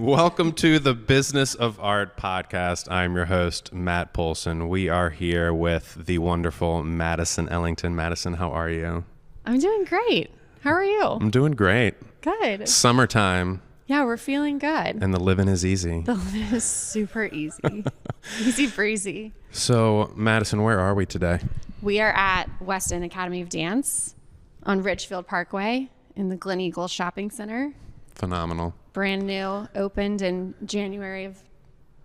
Welcome to the Business of Art podcast. I'm your host, Matt Polson. We are here with the wonderful Madison Ellington. Madison, how are you? I'm doing great. How are you? I'm doing great. Good. Summertime. Yeah, we're feeling good. And the living is easy. The living is super easy. Easy breezy. So, Madison, where are we today? We are at West End Academy of Dance on Ridgefield Parkway in the Glen Eagle Shopping Center. Phenomenal. Brand new, opened in January of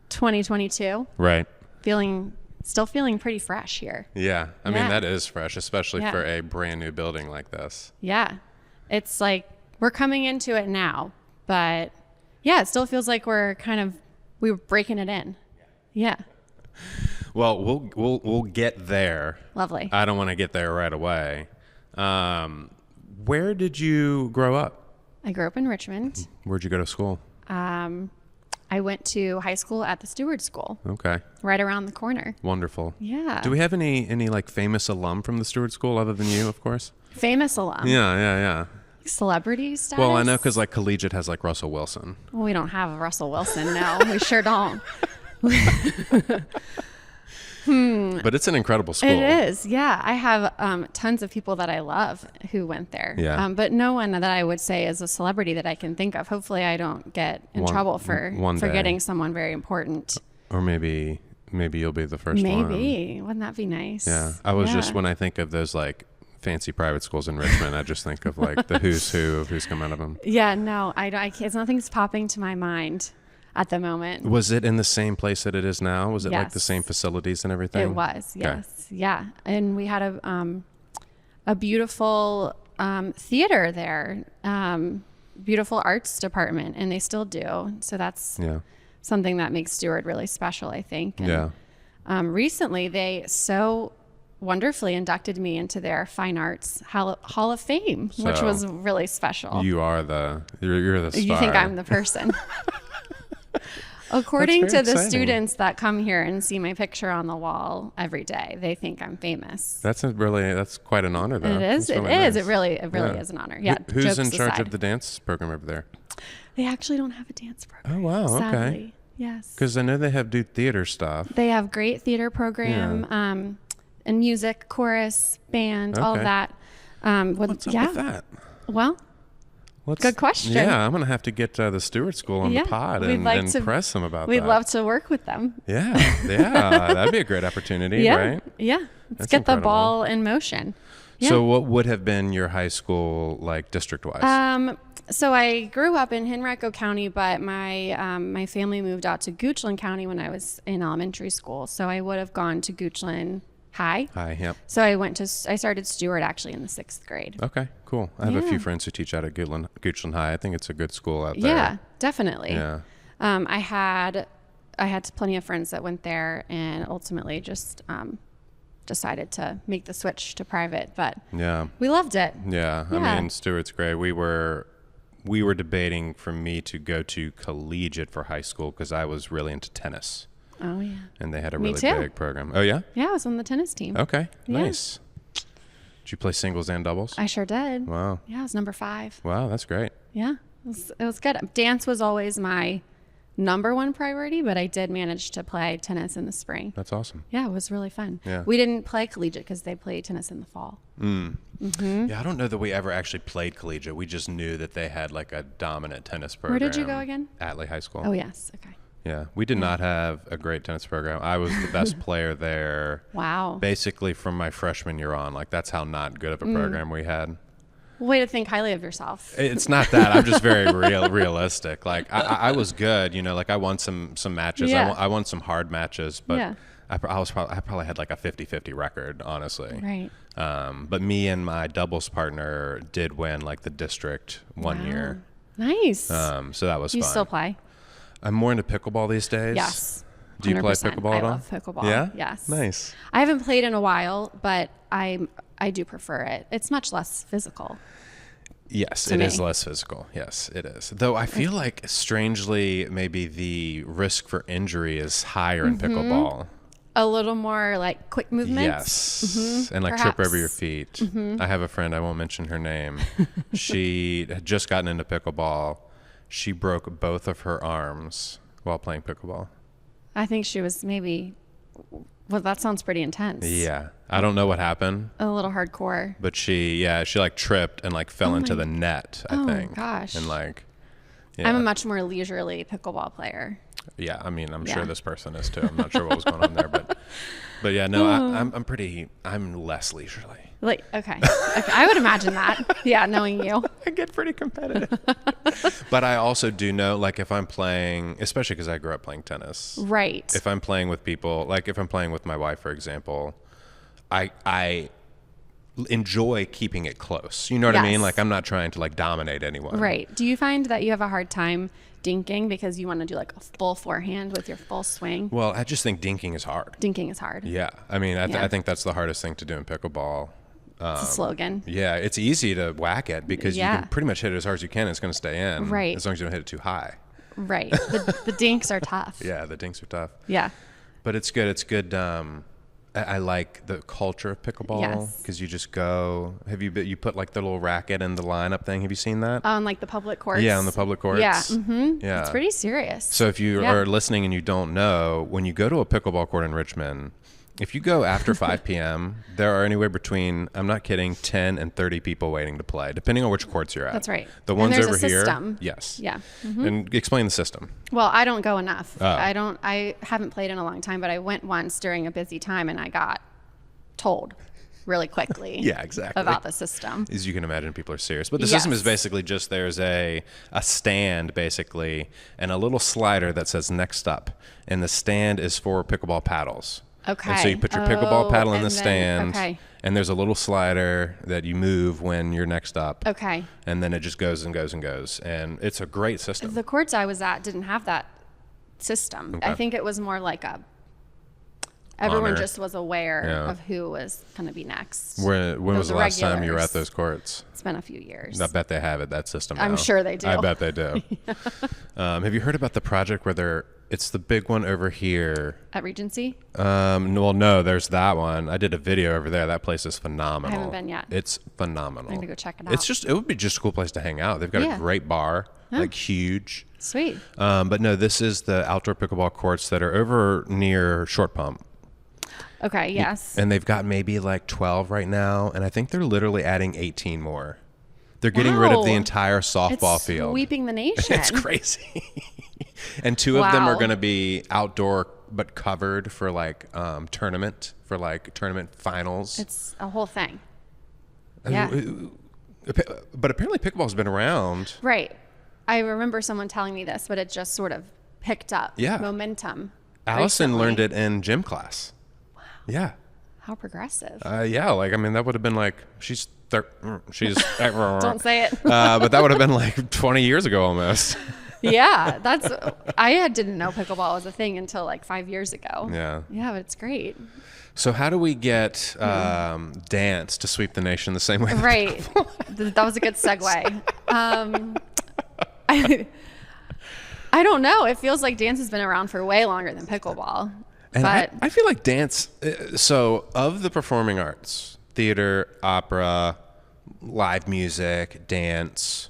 2022. Right. Still feeling pretty fresh here. Yeah. I mean, that is fresh, especially Yeah. for a brand new building like this. Yeah. It's like we're coming into it now, but yeah, it still feels like we were breaking it in. Yeah. Well, we'll get there. Lovely. I don't want to get there right away. Where did you grow up? I grew up in Richmond. Where'd you go to school? I went to high school at the Stewart School. Okay. Right around the corner. Wonderful. Yeah. Do we have any like famous alum from the Stewart School other than you, of course? Famous alum. Yeah. Celebrity status? Well, I know because like collegiate has like Russell Wilson. Well, we don't have a Russell Wilson. No, we sure don't. But it's an incredible school. It is. Yeah. I have tons of people that I love who went there. Yeah. But no one that I would say is a celebrity that I can think of. Hopefully I don't get in trouble for forgetting someone very important. Or maybe you'll be the first one. Maybe. Wouldn't that be nice? Yeah. I was just, when I think of those like fancy private schools in Richmond, I just think of like the who's who of who's come out of them. Yeah, no, I can't. Nothing's popping to my mind at the moment. Was it in the same place that it is now? Was it like the Yes. same facilities and everything? It was, Okay. yes. Yeah. And we had a beautiful theater there, beautiful arts department, and they still do. So that's something that makes Stewart really special, I think. And, recently, they so wonderfully inducted me into their Fine Arts Hall of Fame, which was really special. You're the star. You think I'm the person. According to the exciting. students that come here and see my picture on the wall every day, they think I'm famous. That's quite an honor, though. It is. That's It really is. nice. It really is an honor. Yeah. Who's jokes in charge aside. of the dance program over there? They actually don't have a dance program. Oh, wow. Sadly. Okay. Yes. Because I know they do theater stuff. They have great theater program, and music, chorus, band, all of Okay. that. What's up with that? Well, good question. Yeah, I'm going to have to get the Stewart School on the pod and press them about that. We'd love to work with them. Yeah, that'd be a great opportunity, right? Yeah. Let's That's get the incredible. ball in motion. Yeah. So what would have been your high school like district-wise? So I grew up in Henrico County, but my family moved out to Goochland County when I was in elementary school. So I would have gone to Goochland High. Yep. So I started Stewart actually in the 6th grade. Okay, cool. I have a few friends who teach out at Goochland High. I think it's a good school out there. Yeah, definitely. Yeah. I had plenty of friends that went there and ultimately just decided to make the switch to private, but we loved it. Yeah. I mean, Stewart's great. We were debating for me to go to collegiate for high school because I was really into tennis. Oh, yeah. And they had a Me really too. big program. Oh, yeah? Yeah, I was on the tennis team. Okay, Yeah. nice. Did you play singles and doubles? I sure did. Wow. Yeah, I was number 5. Wow, that's great. Yeah, it was good. Dance was always my number 1 priority, but I did manage to play tennis in the spring. That's awesome. Yeah, it was really fun. Yeah. We didn't play collegiate because they played tennis in the fall. Yeah, I don't know that we ever actually played collegiate. We just knew that they had like a dominant tennis program. Where did you go again? Atlee High School. Oh, yes. Okay. Yeah, we did not have a great tennis program. I was the best player there. Wow. Basically from my freshman year on. Like that's how not good of a program we had. Way to think highly of yourself. It's not that. I'm just very realistic. Like I was good, like I won some matches. Yeah. I won some hard matches, but Yeah. I probably had like a 50-50 record, honestly. Right. But me and my doubles partner did win like the district one year. Nice. So that was You fun. still play? I'm more into pickleball these days. Yes. Do you play 100%. pickleball at all? I love pickleball. Yeah? Yes. Nice. I haven't played in a while, but I do prefer it. It's much less physical. Yes, to it me. is less physical. Yes, it is. Though I feel like strangely maybe the risk for injury is higher in pickleball. A little more like quick movements. Yes. And like trip over your Perhaps. feet. I have a friend, I won't mention her name. She had just gotten into pickleball. she broke both of her arms while playing pickleball. I think she was maybe, well, that sounds pretty intense. Yeah. I don't know what happened. A little hardcore. But she like tripped and like fell into the net, I think. Oh gosh. And like, yeah. I'm a much more leisurely pickleball player. Yeah. I mean, I'm sure this person is too. I'm not sure what was going on there, but yeah, no, I'm less leisurely. Like, okay. I would imagine that. Yeah. Knowing you. I get pretty competitive. But I also do know, like, if I'm playing, especially because I grew up playing tennis. Right. If I'm playing with people, like if I'm playing with my wife, for example, I enjoy keeping it close. You know what I mean? Like, I'm not trying to like dominate anyone. Right. Do you find that you have a hard time dinking because you want to do like a full forehand with your full swing? Well, I just think dinking is hard. Dinking is hard. Yeah. I mean, I think that's the hardest thing to do in pickleball. It's a slogan. Yeah, it's easy to whack it because you can pretty much hit it as hard as you can. And it's going to stay in, right? As long as you don't hit it too high. Right. The dinks are tough. Yeah, the dinks are tough. Yeah. But it's good. It's good. I like the culture of pickleball because you just go. You put like the little racket in the lineup thing? Have you seen that? On like the public courts. Yeah, on the public courts. Yeah. Mm-hmm. Yeah. It's pretty serious. So if you are listening and you don't know, when you go to a pickleball court in Richmond, if you go after 5 p.m., there are anywhere between, I'm not kidding, 10 and 30 people waiting to play, depending on which courts you're at. That's right. The ones over here. System. Yes. Yeah. Mm-hmm. And explain the system. Well, I don't go enough. Oh. I haven't played in a long time, but I went once during a busy time and I got told really quickly yeah, exactly. about the system. As you can imagine, people are serious. But the system is basically just there's a stand, basically, and a little slider that says next up. And the stand is for pickleball paddles. Okay. And so you put your pickleball paddle in the stand, and there's a little slider that you move when you're next up. Okay. And then it just goes and goes and goes. And it's a great system. The courts I was at didn't have that system. Okay. I think it was more like everyone just was aware of who was going to be next. When was the last time you were at those courts? It's been a few years. I bet they have it, that system now. I'm sure they do. I bet they do. Have you heard about the project where it's the big one over here? At Regency? Well, no, there's that one. I did a video over there. That place is phenomenal. I haven't been yet. It's phenomenal. I'm going to go check it out. It would be just a cool place to hang out. They've got a great bar, like huge. Sweet. But no, this is the outdoor pickleball courts that are over near Short Pump. Okay, yes. And they've got maybe like 12 right now. And I think they're literally adding 18 more. They're getting rid of the entire softball field. Sweeping the nation. It's crazy. And two of them are going to be outdoor, but covered for like tournament finals. It's a whole thing. Yeah. But apparently pickleball's been around. Right. I remember someone telling me this, but it just sort of picked up momentum. Allison learned it in gym class. Wow. Yeah. How progressive. Yeah. Like, I mean, that would have been like, she's don't say it. But that would have been like 20 years ago almost. Yeah, I didn't know pickleball was a thing until like 5 years ago. Yeah. Yeah, but it's great. So how do we get dance to sweep the nation the same way? Right. That was a good segue. I don't know. It feels like dance has been around for way longer than pickleball. And but I feel like dance, so of the performing arts, theater, opera, live music, dance,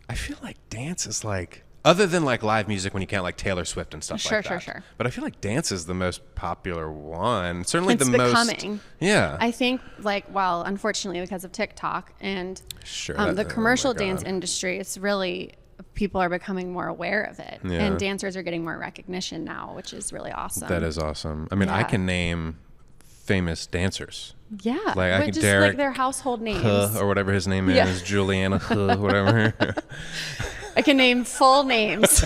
I feel like dance is like, other than like live music when you count like Taylor Swift and stuff like that. Sure. But I feel like dance is the most popular one. Certainly it's becoming. Most. Yeah. I think unfortunately because of TikTok and the commercial dance industry, it's really, people are becoming more aware of it. Yeah. And dancers are getting more recognition now, which is really awesome. That is awesome. I mean, I can name famous dancers. Yeah. Like I could Derek, like their household names. Or whatever his name is. Juliana whatever. I can name full names.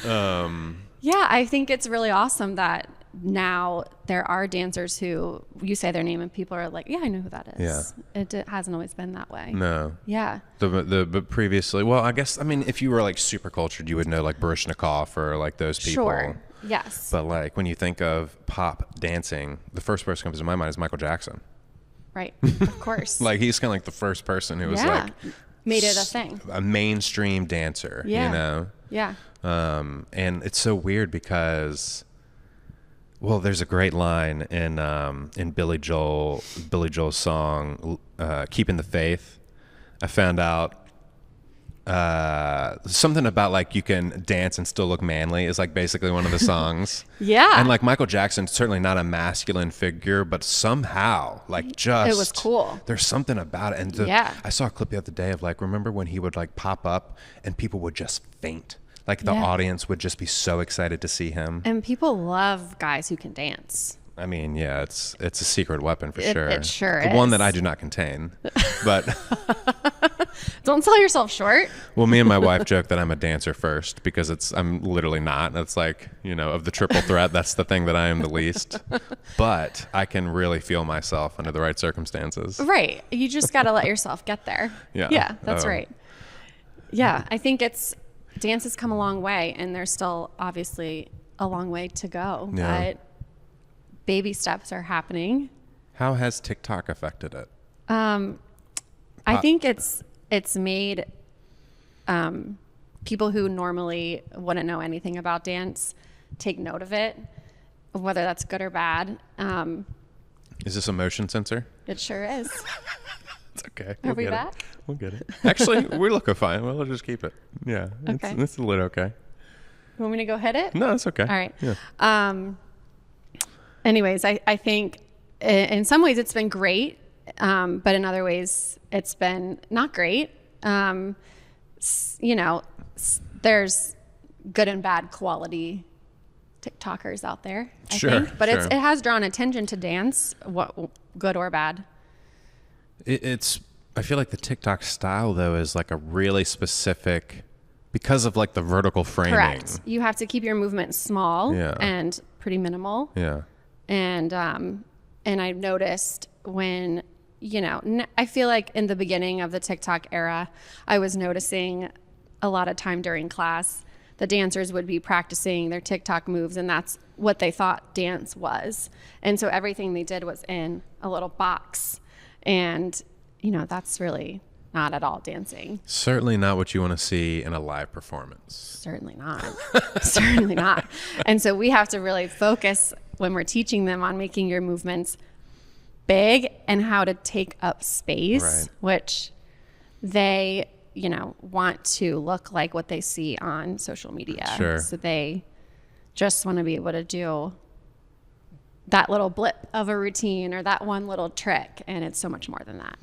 Yeah, I think it's really awesome that now there are dancers who you say their name and people are like, yeah, I know who that is. Yeah. It hasn't always been that way. No. Yeah. But previously, well, I guess, I mean, if you were like super cultured, you would know like Baryshnikov or like those people. Sure. Yes. But like when you think of pop dancing, the first person who comes to my mind is Michael Jackson. Right. Of course. Like he's kind of like the first person who was like made it a thing. A mainstream dancer, you know? Yeah. And it's so weird because, well, there's a great line in Billy Joel's song, Keeping the Faith. I found out something about like you can dance and still look manly is like basically one of the songs. Yeah. And like Michael Jackson's certainly not a masculine figure, but somehow like just it was cool. There's something about it. And I saw a clip the other day of like, remember when he would like pop up and people would just faint? Like the audience would just be so excited to see him. And people love guys who can dance. I mean, yeah, it's a secret weapon for sure. It sure is. One that I do not contain, but don't sell yourself short. Well, me and my wife joke that I'm a dancer first because I'm literally not. It's like, of the triple threat, that's the thing that I am the least. But I can really feel myself under the right circumstances. Right. You just got to let yourself get there. Yeah. Yeah, that's right. Yeah, I think dance has come a long way, and there's still obviously a long way to go. Yeah. But baby steps are happening. How has TikTok affected it? I think it's made people who normally wouldn't know anything about dance take note of it, whether that's good or bad. Is this a motion sensor? It sure is. It's okay. Are we back? We'll get it. Actually, we look fine. We'll just keep it. Yeah. Okay. It's a little okay. You want me to go hit it? No, it's okay. All right. Yeah. Anyways, I think in some ways it's been great, but in other ways it's been not great. There's good and bad quality TikTokers out there, I think. But it has drawn attention to dance, what good or bad. I feel like the TikTok style though is like a really specific, because of like the vertical framing. Correct. You have to keep your movement small and pretty minimal. Yeah. And I've noticed when, I feel like in the beginning of the TikTok era, I was noticing a lot of time during class, the dancers would be practicing their TikTok moves, and that's what they thought dance was. And so everything they did was in a little box. And, that's really not at all dancing. Certainly not what you want to see in a live performance. Certainly not. Certainly not. And so we have to really focus when we're teaching them on making your movements big and how to take up space, which they, want to look like what they see on social media. Sure. So they just want to be able to do that little blip of a routine or that one little trick. And it's so much more than that.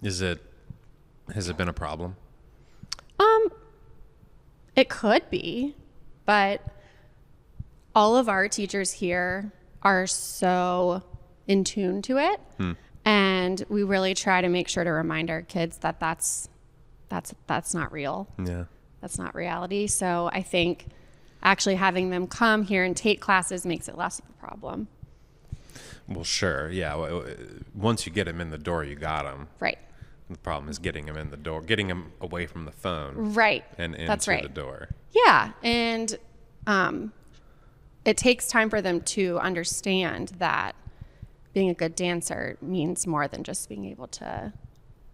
Has it been a problem? It could be, but all of our teachers here are so in tune to it. And we really try to make sure to remind our kids that that's not real. Yeah. That's not reality. So I think actually having them come here and take classes makes it less of a problem. Well, sure. Yeah. Once you get them in the door, you got them. Right. The problem is getting them in the door, getting them away from the phone. Right. And into That's right. the door. Yeah. And it takes time for them to understand that being a good dancer means more than just being able to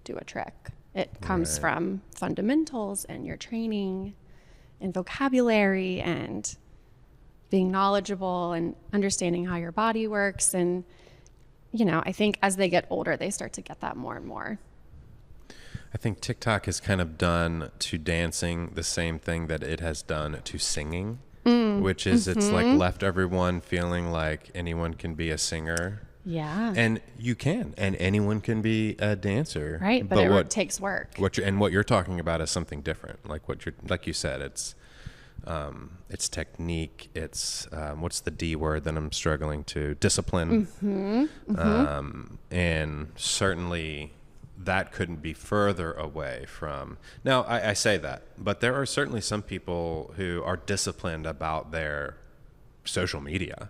do a trick. It comes from fundamentals and your training and vocabulary and being knowledgeable and understanding how your body works. And, I think as they get older, they start to get that more and more. I think TikTok has kind of done to dancing the same thing that it has done to singing, which is it's like left everyone feeling like anyone can be a singer. Yeah. And you can, and anyone can be a dancer. Right, but it takes work. What you're talking about is something different. Like you said, it's technique. It's what's the D word that I'm struggling to? Discipline. And certainly that couldn't be further away from. Now I say that, but there are certainly some people who are disciplined about their social media.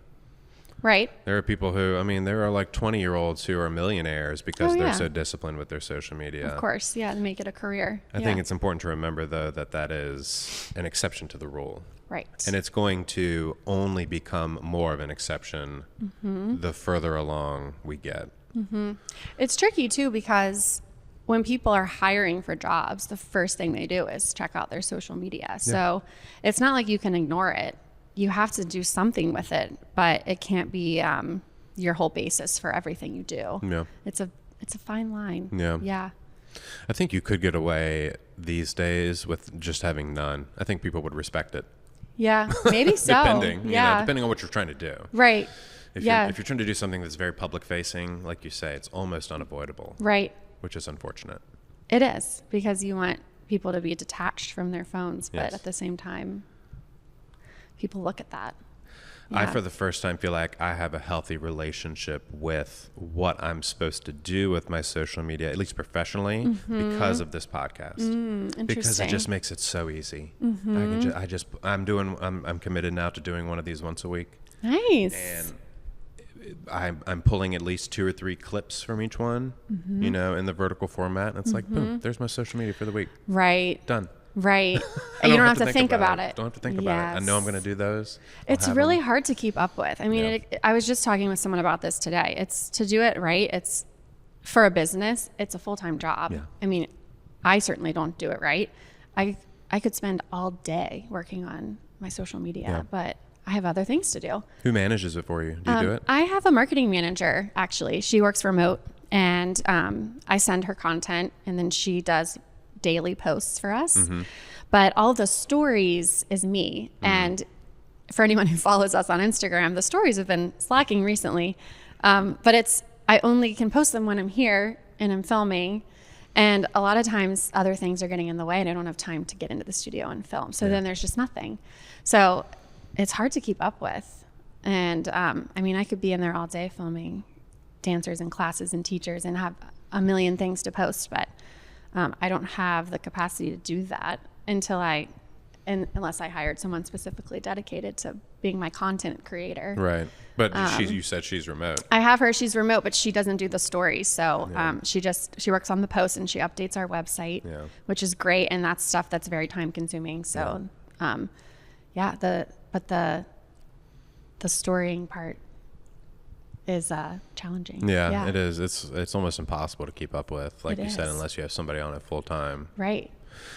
Right. There are people who, there are like 20-year-olds who are millionaires because they're so disciplined with their social media. Of course, yeah, to make it a career. I think it's important to remember, though, that is an exception to the rule. Right. And it's going to only become more of an exception the further along we get. It's tricky, too, because when people are hiring for jobs, the first thing they do is check out their social media. Yeah. So it's not like you can ignore it. You have to do something with it, but it can't be your whole basis for everything you do. Yeah. It's a fine line. Yeah. Yeah. I think you could get away these days with just having none. I think people would respect it. Yeah, maybe so. Depending on what you're trying to do. Right. If you're trying to do something that's very public facing, like you say, it's almost unavoidable. Right. Which is unfortunate. It is, because you want people to be detached from their phones, but Yes. at the same time, people look at that. I, for the first time, feel like I have a healthy relationship with what I'm supposed to do with my social media, at least professionally, because of this podcast. Because it just makes it so easy. I'm committed now to doing one of these once a week. Nice. And I'm pulling at least 2 or 3 clips from each one, in the vertical format. And it's like, boom, there's my social media for the week. Right. Done. Right. And you don't have to think about it. Don't have to think about it. I know I'm going to do those. It's really hard to keep up with. I mean, I was just talking with someone about this today. It's to do it right. It's for a business. It's a full-time job. Yeah. I mean, I certainly don't do it right. I could spend all day working on my social media, but I have other things to do. Who manages it for you? Do you do it? I have a marketing manager, actually. She works remote, and I send her content, and then she does daily posts for us. But all the stories is me. And for anyone who follows us on Instagram, the stories have been slacking recently. But I only can post them when I'm here and I'm filming. And a lot of times other things are getting in the way and I don't have time to get into the studio and film. So then there's just nothing. So it's hard to keep up with. And I mean, I could be in there all day filming dancers and classes and teachers and have a million things to post, but I don't have the capacity to do that unless I hired someone specifically dedicated to being my content creator. Right. But you said she's remote. I have her. She's remote, but she doesn't do the stories. So she works on the post and she updates our website, which is great. And that's stuff that's very time consuming. So the storying part is challenging. Yeah, it is. It's almost impossible to keep up with, like you said, unless you have somebody on it full time. Right.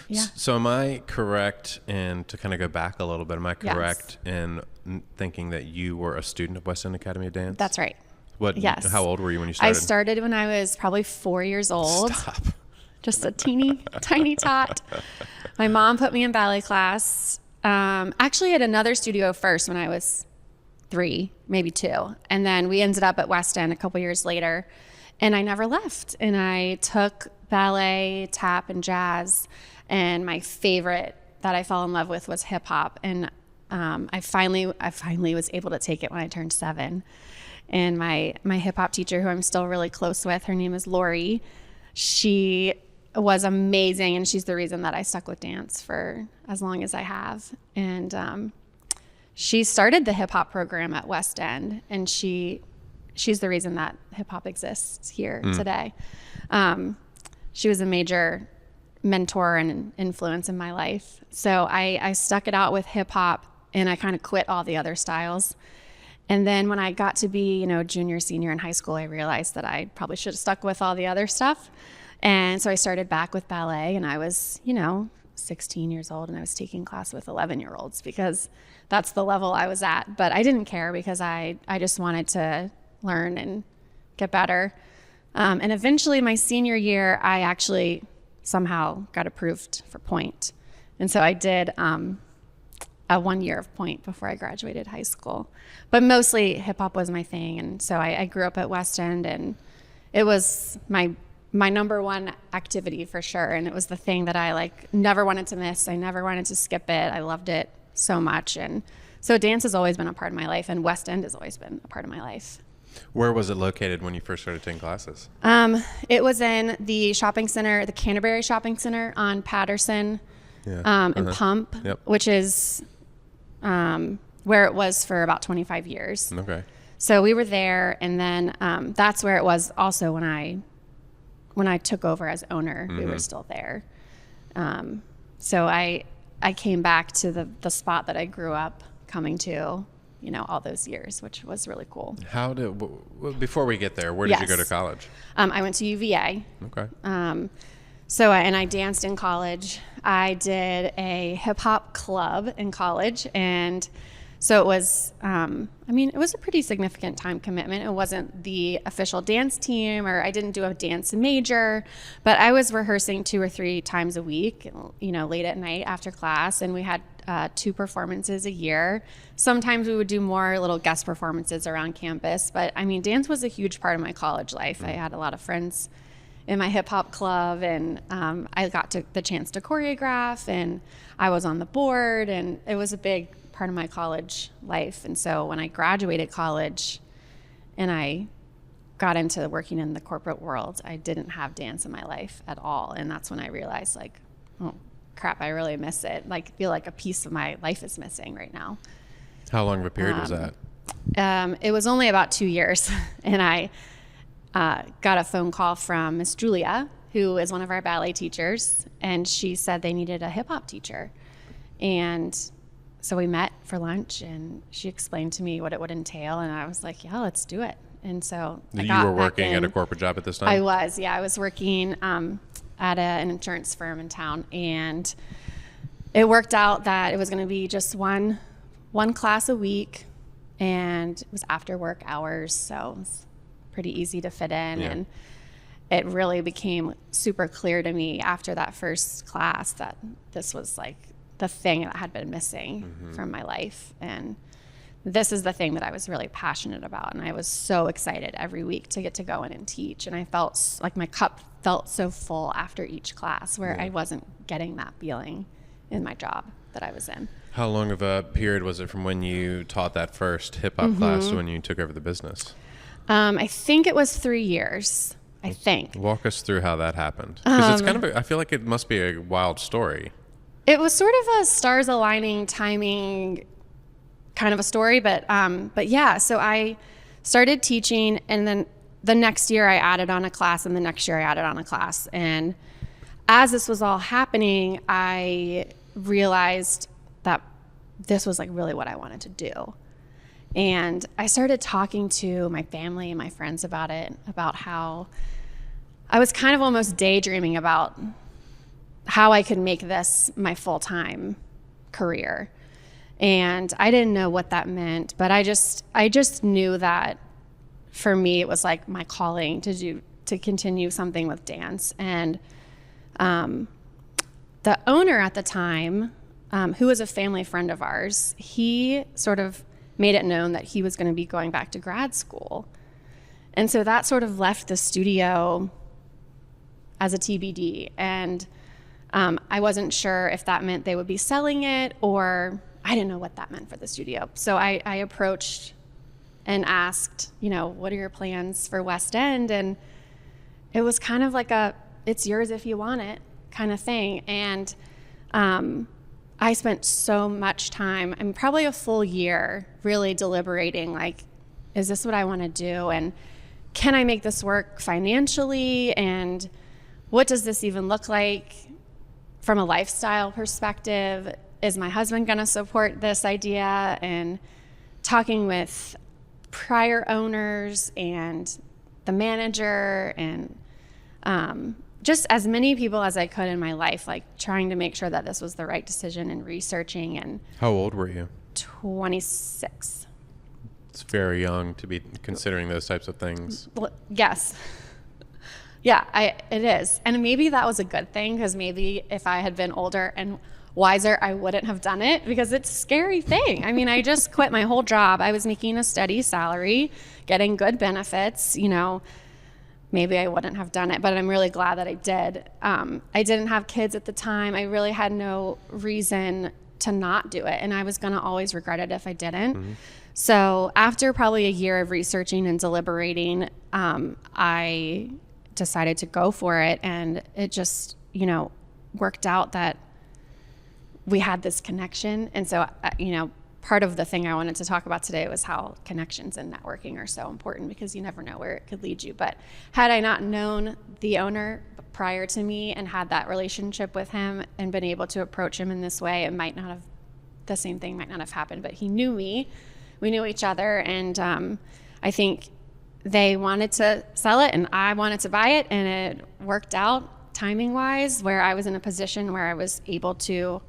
Yeah. So am I correct to kind of go back a little bit, am I correct in thinking that you were a student of West End Academy of Dance? That's right. How old were you when you started? I started when I was probably 4 years old. Stop. Just a tiny tot. My mom put me in ballet class. Actually at another studio first when I was 3, maybe 2. And then we ended up at West End a couple years later. And I never left. And I took ballet, tap, and jazz. And my favorite that I fell in love with was hip hop. And I finally was able to take it when I turned 7. And my hip hop teacher, who I'm still really close with, her name is Lori. She was amazing, and she's the reason that I stuck with dance for as long as I have. And she started the hip hop program at West End, and she's the reason that hip hop exists here today. She was a major mentor and influence in my life. So I stuck it out with hip hop, and I kind of quit all the other styles. And then when I got to be, junior, senior in high school, I realized that I probably should have stuck with all the other stuff. And so I started back with ballet, and I was, 16 years old, and I was taking class with 11-year-olds because that's the level I was at. But I didn't care because I just wanted to learn and get better. And eventually my senior year, I actually somehow got approved for Point. And so I did a 1 year of Point before I graduated high school. But mostly hip hop was my thing. And so I grew up at West End, and it was my number one activity for sure. And it was the thing that I never wanted to miss. I never wanted to skip it. I loved it so much. And so dance has always been a part of my life, and West End has always been a part of my life. Where was it located when you first started taking classes? It was in the shopping center, the Canterbury Shopping Center on Patterson and Pump, which is where it was for about 25 years. Okay. So we were there, and then that's where it was also when I took over as owner. We were still there. So I came back to the spot that I grew up coming to, all those years, which was really cool. Before we get there, where did you go to college? I went to UVA. Okay. And I danced in college. I did a hip hop club in college, and So it was, it was a pretty significant time commitment. It wasn't the official dance team, or I didn't do a dance major, but I was rehearsing 2 or 3 times a week, late at night after class. And we had 2 performances a year. Sometimes we would do more little guest performances around campus. But dance was a huge part of my college life. I had a lot of friends in my hip hop club, and I got the chance to choreograph, and I was on the board, and it was a big part of my college life. And so when I graduated college and I got into working in the corporate world, I didn't have dance in my life at all. And that's when I realized, like, oh crap, I really miss it. Like, I feel like a piece of my life is missing right now. How long of a period was that? It was only about 2 years. And I got a phone call from Miss Julia, who is one of our ballet teachers, and she said they needed a hip hop teacher. And so we met for lunch, and she explained to me what it would entail, and I was like, yeah, let's do it. And so you were working at a corporate job at this time? I was, yeah. I was working at an insurance firm in town, and it worked out that it was going to be just one class a week, and it was after work hours, so it was pretty easy to fit in. Yeah. And it really became super clear to me after that first class that this was like the thing that had been missing from my life. And this is the thing that I was really passionate about. And I was so excited every week to get to go in and teach. And I felt like my cup felt so full after each class, where I wasn't getting that feeling in my job that I was in. How long of a period was it from when you taught that first hip hop class to when you took over the business? I think it was 3 years. I think. Walk us through how that happened. Because it's kind of I feel like it must be a wild story. It was sort of a stars aligning, timing kind of a story, but yeah. So I started teaching, and then the next year I added on a class, and the next year I added on a class. And as this was all happening, I realized that this was like really what I wanted to do. And I started talking to my family and my friends about it, about how I was kind of almost daydreaming about how I could make this my full-time career. And I didn't know what that meant, but I just knew that for me, it was like my calling to continue something with dance. And the owner at the time, who was a family friend of ours, he sort of made it known that he was going to be going back to grad school. And so that sort of left the studio as a TBD. And I wasn't sure if that meant they would be selling it, or I didn't know what that meant for the studio. So I approached and asked, what are your plans for West End? And it was kind of like it's yours if you want it kind of thing. And I spent so much time, probably a full year, really deliberating, like, is this what I want to do? And can I make this work financially? And what does this even look like from a lifestyle perspective? Is my husband going to support this idea? And talking with prior owners and the manager, and just as many people as I could in my life, like trying to make sure that this was the right decision, and researching. And how old were you? 26. It's very young to be considering those types of things. Yes. Yeah, it is. And maybe that was a good thing, because maybe if I had been older and wiser, I wouldn't have done it, because it's a scary thing. I just quit my whole job. I was making a steady salary, getting good benefits, maybe I wouldn't have done it, but I'm really glad that I did. I didn't have kids at the time. I really had no reason to not do it, and I was going to always regret it if I didn't. Mm-hmm. So after probably a year of researching and deliberating, I decided to go for it, and it just, worked out that we had this connection. And so, part of the thing I wanted to talk about today was how connections and networking are so important, because you never know where it could lead you. But had I not known the owner prior to me and had that relationship with him and been able to approach him in this way, the same thing might not have happened. But he knew me, we knew each other, and I think they wanted to sell it and I wanted to buy it, and it worked out timing wise, where I was in a position where I was able to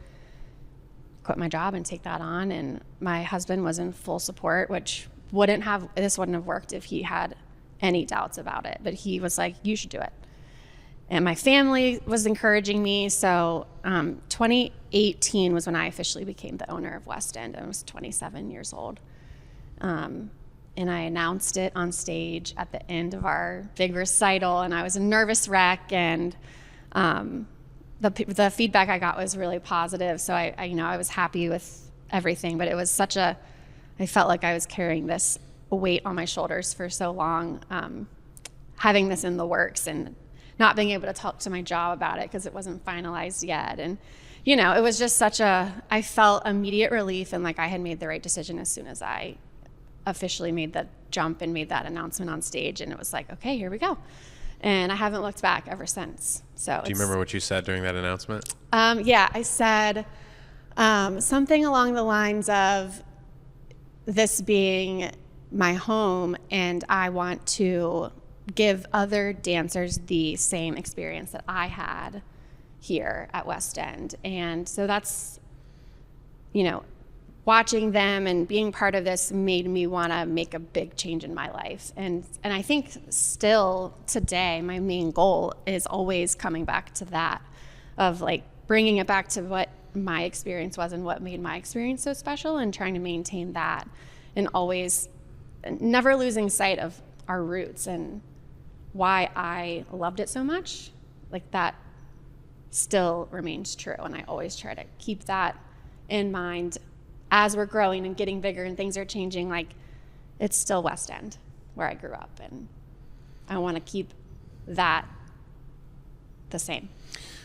quit my job and take that on. And my husband was in full support, which this wouldn't have worked if he had any doubts about it. But he was like, you should do it. And my family was encouraging me. So 2018 was when I officially became the owner of West End. I was 27 years old. And I announced it on stage at the end of our big recital, and I was a nervous wreck. And the feedback I got was really positive. So I was happy with everything. But it was I felt like I was carrying this weight on my shoulders for so long, having this in the works and not being able to talk to my job about it because it wasn't finalized yet. And, it was just I felt immediate relief, and like I had made the right decision as soon as I officially made the jump and made that announcement on stage. And it was like, okay, here we go. And I haven't looked back ever since. So do you remember what you said during that announcement? Yeah, I said something along the lines of this being my home, and I want to give other dancers the same experience that I had here at West End. And so that's, watching them and being part of this made me want to make a big change in my life. And I think still today, my main goal is always coming back to that, of like bringing it back to what my experience was and what made my experience so special, and trying to maintain that, and always never losing sight of our roots and why I loved it so much. Like that still remains true. And I always try to keep that in mind as we're growing and getting bigger and things are changing. Like, it's still West End where I grew up, and I want to keep that the same.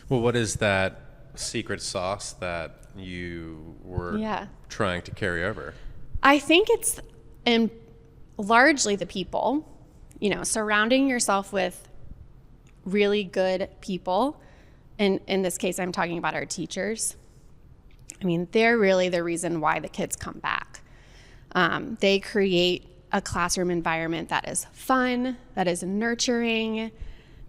Well, what is that secret sauce that you were trying to carry over? I think it's largely the people, surrounding yourself with really good people. And in this case, I'm talking about our teachers. I mean, they're really the reason why the kids come back. They create a classroom environment that is fun, that is nurturing,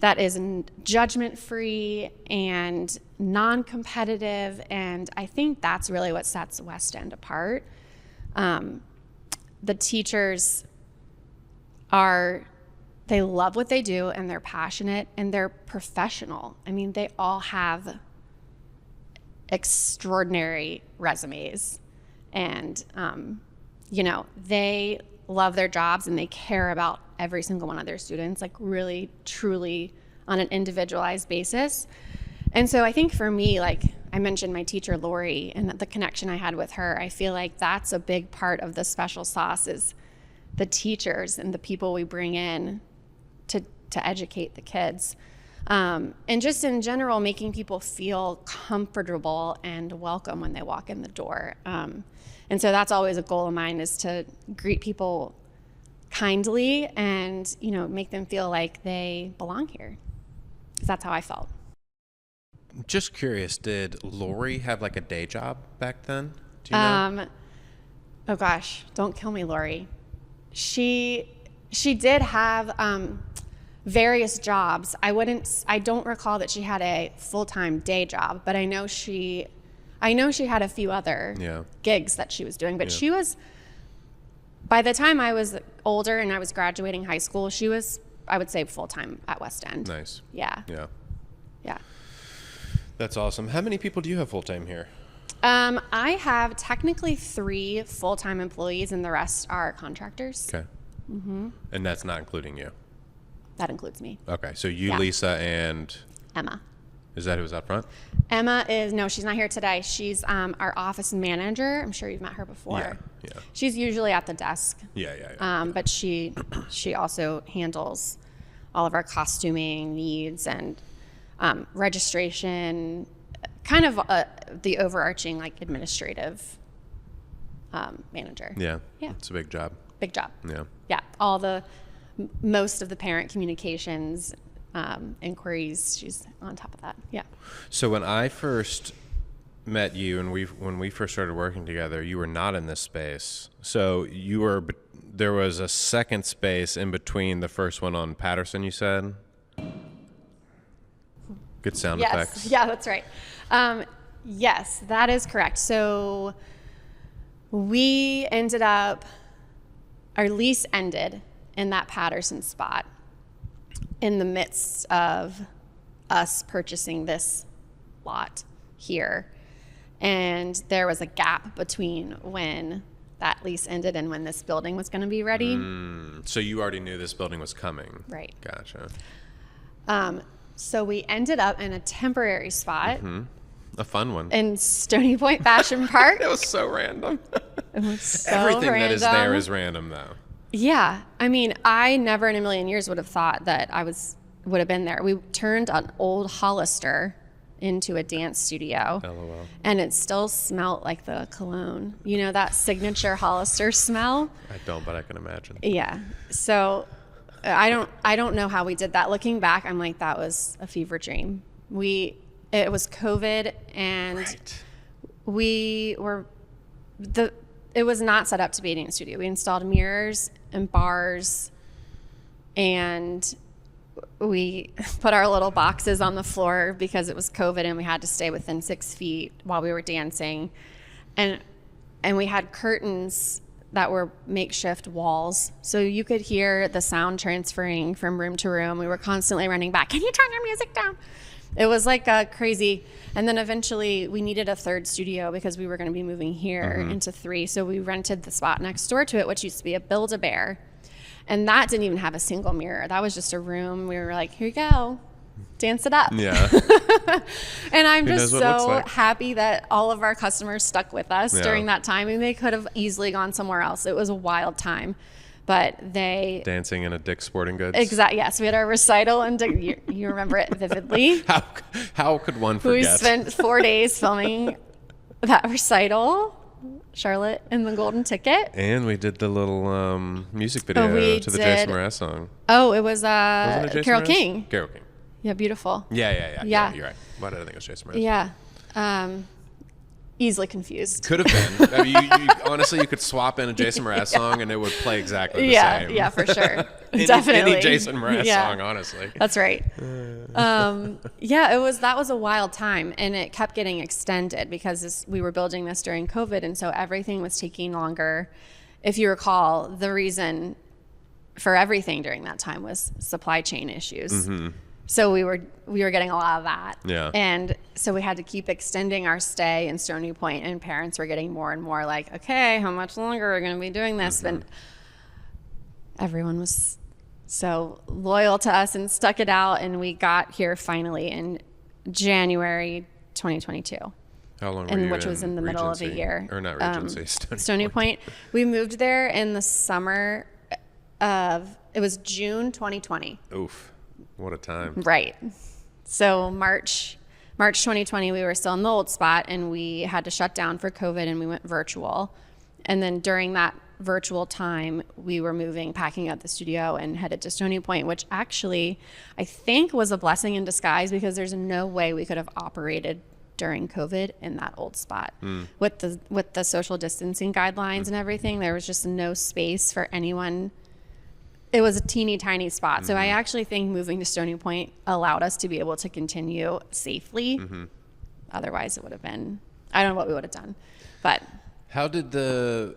that is judgment-free and non-competitive. And I think that's really what sets West End apart. The teachers they love what they do, and they're passionate, and they're professional. I mean, they all have extraordinary resumes, and they love their jobs, and they care about every single one of their students, like really truly on an individualized basis. And so I think for me, like I mentioned my teacher Lori and the connection I had with her, I feel like that's a big part of the special sauce, is the teachers and the people we bring in to educate the kids. And just in general, making people feel comfortable and welcome when they walk in the door. And so that's always a goal of mine, is to greet people kindly and, make them feel like they belong here. 'Cause that's how I felt. Just curious, did Lori have like a day job back then? Do you know? Oh gosh, don't kill me, Lori. She did have various jobs. I don't recall that she had a full-time day job, but I know she had a few other gigs that she was doing. But she was, by the time I was older and I was graduating high school, she was, I would say, full-time at West End. Nice. Yeah. That's awesome. How many people do you have full-time here? I have technically 3 full-time employees, and the rest are contractors. Okay. Mm-hmm. And that's not including you? That includes me. Okay. So you, Lisa, and Emma. Is that who's up front? Emma no, she's not here today. She's our office manager. I'm sure you've met her before. Yeah. She's usually at the desk. Yeah. But she also handles all of our costuming needs and registration, kind of the overarching like administrative manager. Yeah. It's a big job. Big job. Yeah. Most of the parent communications, inquiries, she's on top of that. Yeah. So when I first met you and when we first started working together, you were not in this space. So there was a second space in between the first one on Patterson, you said? Good sound effects. Yeah, that's right. Yes, that is correct. So we ended up, our lease ended in that Patterson spot in the midst of us purchasing this lot here. And there was a gap between when that lease ended and when this building was going to be ready. So you already knew this building was coming. Right. Gotcha. So we ended up in a temporary spot. A fun one. In Stony Point Fashion Park. It was so random. It was so Everything random. that is there is random, though. Yeah. I mean, I never in a million years would have thought that would have been there. We turned an old Hollister into a dance studio. LOL. And it still smelled like the cologne. You know, that signature Hollister smell? I don't, but I can imagine. Yeah. So I don't know how we did that. Looking back, I'm like, that was a fever dream. It was COVID, and it was not set up to be a dance studio. We installed mirrors and bars, and we put our little boxes on the floor because it was COVID and we had to stay within 6 feet while we were dancing. And we had curtains that were makeshift walls. So you could hear the sound transferring from room to room. We were constantly running back. Can you turn your music down? It was like a crazy. And then eventually we needed a third studio because we were going to be moving here into 3. So we rented the spot next door to it, which used to be a Build-A-Bear. And that didn't even have a single mirror. That was just a room. We were like, here you go. Dance it up. Yeah. And I'm just so happy that all of our customers stuck with us during that time. And they could have easily gone somewhere else. It was a wild time. But they... Dancing in a Dick's Sporting Goods? Exactly. Yes. We had our recital, and you remember it vividly. How could one forget? We spent 4 days filming that recital. Charlotte and the Golden Ticket. And we did the little music video to the Jason Mraz song. Oh, it was Wasn't it Carole Mraz? King. Carole King. Yeah, beautiful. Yeah. You're right. Why did I think it was Jason Mraz? Yeah. Easily confused. Could have been. I mean, you honestly, you could swap in a Jason Mraz song and it would play exactly the same. Yeah, for sure. Definitely. Any Jason Mraz song, honestly. That's right. That was a wild time, and it kept getting extended because we were building this during COVID, and so everything was taking longer. If you recall, the reason for everything during that time was supply chain issues. Mm-hmm. So we were getting a lot of that. Yeah. And so we had to keep extending our stay in Stony Point, and parents were getting more and more like, okay, how much longer are we going to be doing this? Mm-hmm. And everyone was so loyal to us and stuck it out, and we got here finally in January 2022. How long were you which was in the middle of a year. Or not Regency, Stony Point. We moved there in the summer it was June 2020. Oof. What a time. Right. So March 2020, we were still in the old spot, and we had to shut down for COVID, and we went virtual. And then during that virtual time, we were packing up the studio and headed to Stony Point, which actually I think was a blessing in disguise, because there's no way we could have operated during COVID in that old spot. With the social distancing guidelines and everything. There was just no space for anyone. It was a teeny tiny spot. Mm-hmm. So I actually think moving to Stony Point allowed us to be able to continue safely. Mm-hmm. Otherwise it would have been, I don't know what we would have done. But how did the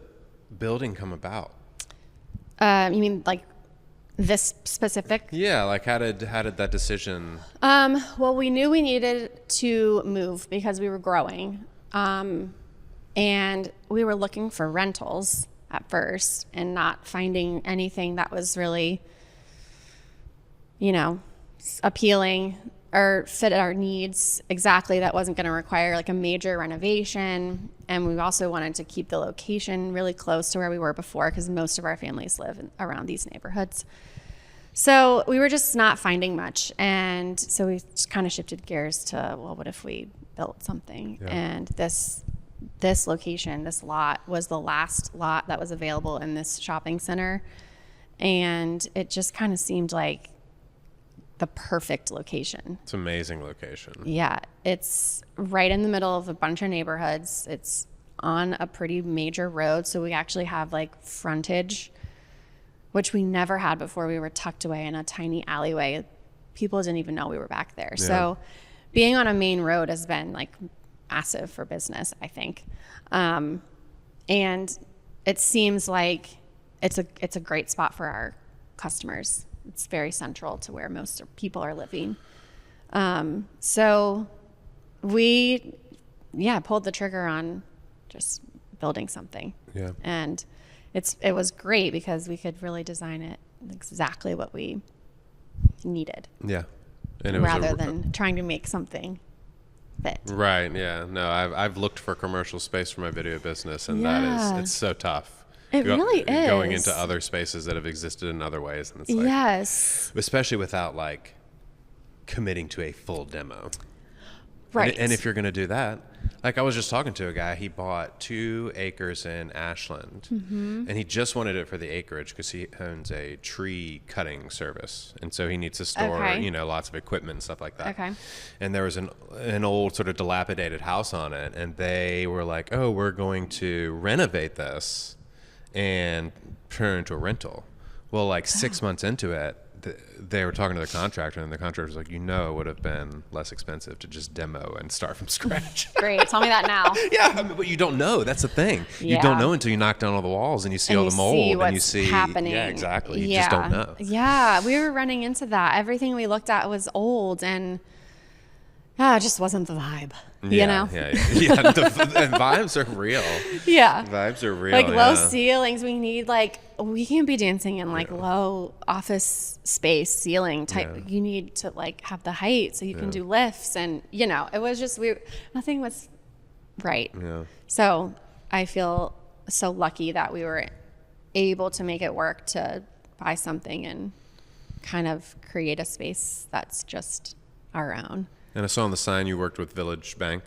building come about? You mean like this specific? Yeah, like how did that decision? Well, we knew we needed to move because we were growing. And we were looking for rentals at first and not finding anything that was really, appealing or fit our needs exactly. That wasn't going to require like a major renovation. And we also wanted to keep the location really close to where we were before, because most of our families live around these neighborhoods. So we were just not finding much. And so we just kind of shifted gears to, well, what if we built something? Yeah. And this location, this lot, was the last lot that was available in this shopping center. And it just kind of seemed like the perfect location. It's an amazing location. Yeah. It's right in the middle of a bunch of neighborhoods. It's on a pretty major road. So we actually have like frontage, which we never had before. We were tucked away in a tiny alleyway. People didn't even know we were back there. Yeah. So being on a main road has been like massive for business, I think. And it seems like it's a great spot for our customers. It's very central to where most people are living. So we, pulled the trigger on just building something. Yeah. And it was great because we could really design it exactly what we needed. Yeah. And it rather than trying to make something fit. Right. Yeah. No, I've looked for commercial space for my video business, and it's so tough. It really is. Going into other spaces that have existed in other ways. And it's like, yes. Especially without like committing to a full demo. Right. And if you're going to do that, like I was just talking to a guy, he bought 2 acres in Ashland, and he just wanted it for the acreage because he owns a tree cutting service. And so he needs to store, lots of equipment and stuff like that. Okay. And there was an old sort of dilapidated house on it. And they were like, oh, we're going to renovate this and turn it into a rental. Well, like 6 months into it, they were talking to the contractor, and the contractor was like, it would have been less expensive to just demo and start from scratch. Great. Tell me that now. Yeah, but you don't know. That's the thing. Yeah. You don't know until you knock down all the walls and you see all the mold and you see happening. Yeah, exactly. You just don't know. Yeah, we were running into that. Everything we looked at was old, and it just wasn't the vibe. You know? Yeah. And vibes are real. Yeah. Vibes are real. Like low ceilings. We can't be dancing in low office space ceiling type. Yeah. You need to have the height so you can do lifts, and it was just nothing was right. Yeah. So I feel so lucky that we were able to make it work to buy something and kind of create a space that's just our own. And I saw on the sign you worked with Village Bank.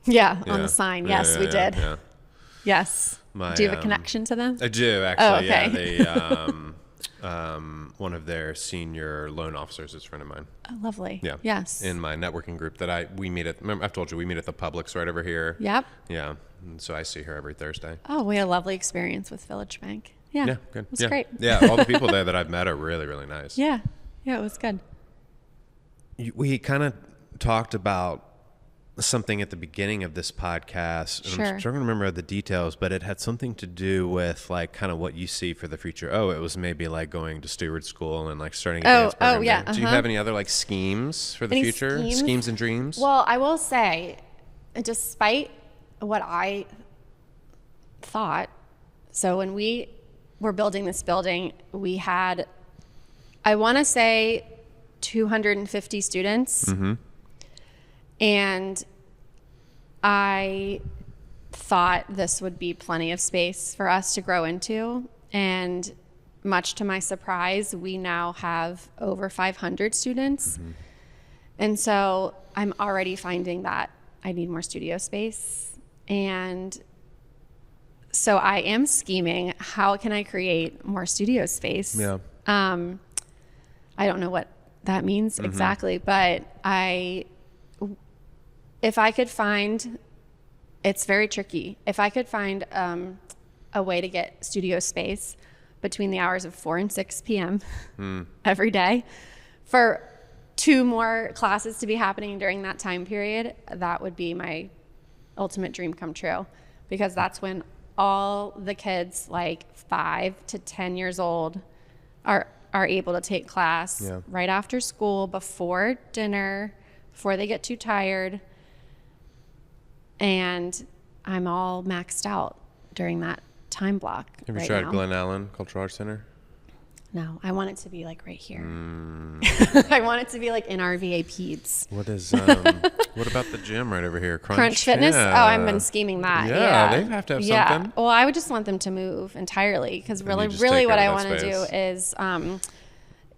Yeah, on the sign. Yes, we did. Yeah. Yes. Do you have a connection to them? I do, actually. Oh, okay. Yeah, one of their senior loan officers is a friend of mine. Oh, lovely. Yeah. Yes. In my networking group that we meet at. Remember, I've told you we meet at the Publix right over here. Yep. Yeah. And so I see her every Thursday. Oh, we had a lovely experience with Village Bank. Yeah. Yeah, good. It was great. Yeah, all the people there that I've met are really, really nice. Yeah. Yeah, it was good. We kind of talked about something at the beginning of this podcast. And Sure. I'm trying to remember the details, but it had something to do with kind of what you see for the future. Oh, it was maybe going to steward school and starting a dance program. Oh, yeah. Do you have any other schemes for the future? Schemes and dreams? Well, I will say, despite what I thought, so when we were building this building, we had, I want to say, 250 students. Mm-hmm. And I thought this would be plenty of space for us to grow into. And much to my surprise, we now have over 500 students. Mm-hmm. And so I'm already finding that I need more studio space. And so I am scheming, how can I create more studio space? Yeah. I don't know what that means exactly, but if I could find, it's very tricky. If I could find a way to get studio space between the hours of 4 and 6 p.m. Every day for 2 more classes to be happening during that time period, that would be my ultimate dream come true, because that's when all the kids 5 to 10 years old are able to take class right after school, before dinner, before they get too tired. And I'm all maxed out during that time block. Have you tried Glen Allen Cultural Arts Center? No, I want it to be right here. I want it to be in our VAPs. What is, what about the gym right over here? Crunch Fitness? Yeah. Oh, I've been scheming that. Yeah, they have to have something. Well, I would just want them to move entirely, because really what I want to do is I want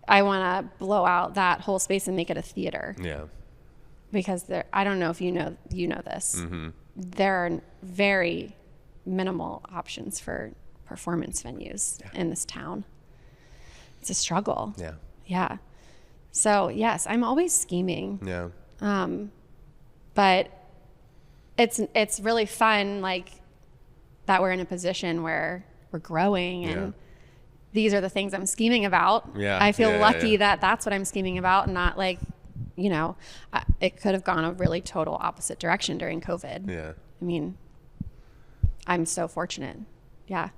to blow out that whole space and make it a theater. Yeah. Because I don't know if you know this. Mm-hmm. There are very minimal options for performance venues in this town. It's a struggle. Yeah. Yeah. So yes, I'm always scheming. Yeah. But it's really fun, that we're in a position where we're growing, and these are the things I'm scheming about. Yeah. I feel lucky that that's what I'm scheming about, and not you know, it could have gone a really total opposite direction during COVID. Yeah. I mean, I'm so fortunate. Yeah.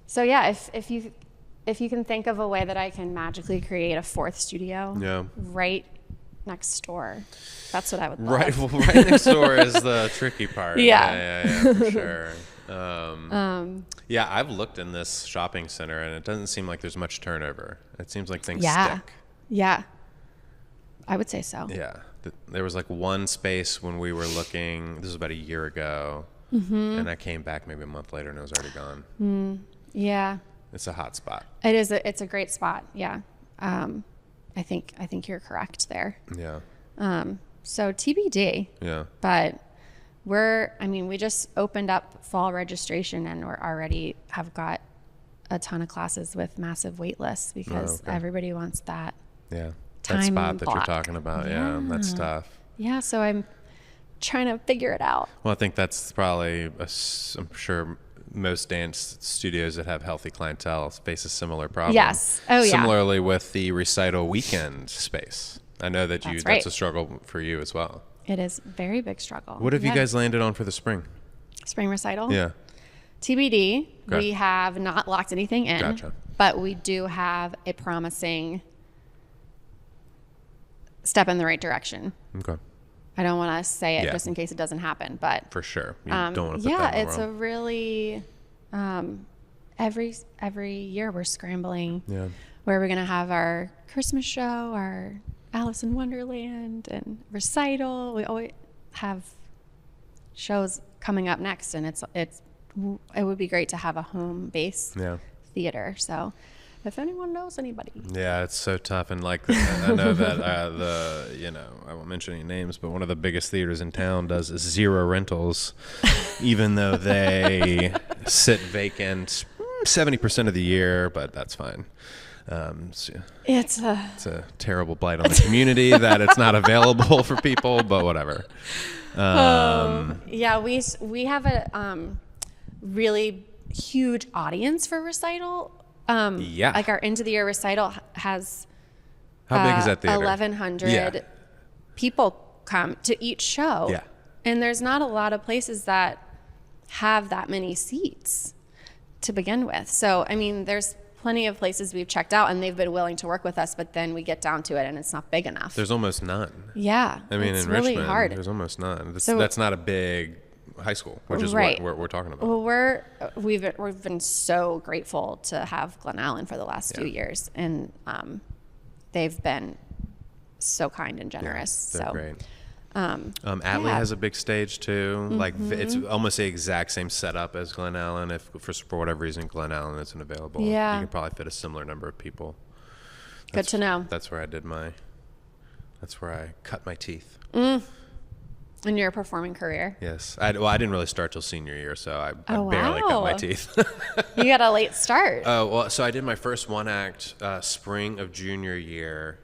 So yeah, if you can think of a way that I can magically create a fourth studio right next door, that's what I would love. Right, well, right next door is the tricky part. Yeah, for sure. Yeah, I've looked in this shopping center, and it doesn't seem like there's much turnover. It seems like things stick. Yeah, I would say so. Yeah, there was like one space when we were looking. This was about a year ago, and I came back maybe a month later, and it was already gone. Yeah, it's a hot spot. It is. It's a great spot. Yeah, I think you're correct there. Yeah. So TBD. Yeah. But we just opened up fall registration, and we're already have got a ton of classes with massive wait lists because everybody wants that. Yeah. That spot that you're talking about. Yeah. That's tough. Yeah. So I'm trying to figure it out. Well, I think that's probably, I'm sure most dance studios that have healthy clientele face a similar problem. Yes. Oh, yeah. Similarly with the recital weekend space. I know that that's a struggle for you as well. It is a very big struggle. What have you guys landed on for the spring? Spring recital? Yeah. TBD. Okay. We have not locked anything in. Gotcha. But we do have a promising step in the right direction. Okay. I don't want to say it just in case it doesn't happen, but for sure. You don't want to put that in the it's world. a really every year we're scrambling. Yeah. Where we're going to have our Christmas show, our Alice in Wonderland and recital. We always have shows coming up next, and it would be great to have a home base theater. So if anyone knows anybody. Yeah, it's so tough. And like, I know that I won't mention any names, but one of the biggest theaters in town does 0 rentals, even though they sit vacant 70% of the year, but that's fine. It's a terrible blight on the community that it's not available for people, but whatever. We have a really huge audience for recital. Like our end of the year recital has how big is that theater? 1,100 people come to each show. Yeah. And there's not a lot of places that have that many seats to begin with. So, I mean, there's plenty of places we've checked out and they've been willing to work with us, but then we get down to it and it's not big enough. There's almost none. Yeah. I mean, it's in really Richmond, hard. there's almost none. That's not a big high school, which is what we're talking about. Well, we've been so grateful to have Glen Allen for the last few years, and they've been so kind and generous. They're so great. Atlee has a big stage too. Like it's almost the exact same setup as Glen Allen. If for whatever reason Glen Allen isn't available, you can probably fit a similar number of people. Good to know. That's where I cut my teeth. In your performing career? Yes. I didn't really start till senior year, so I barely cut my teeth. You got a late start. Well, so I did my first one act spring of junior year.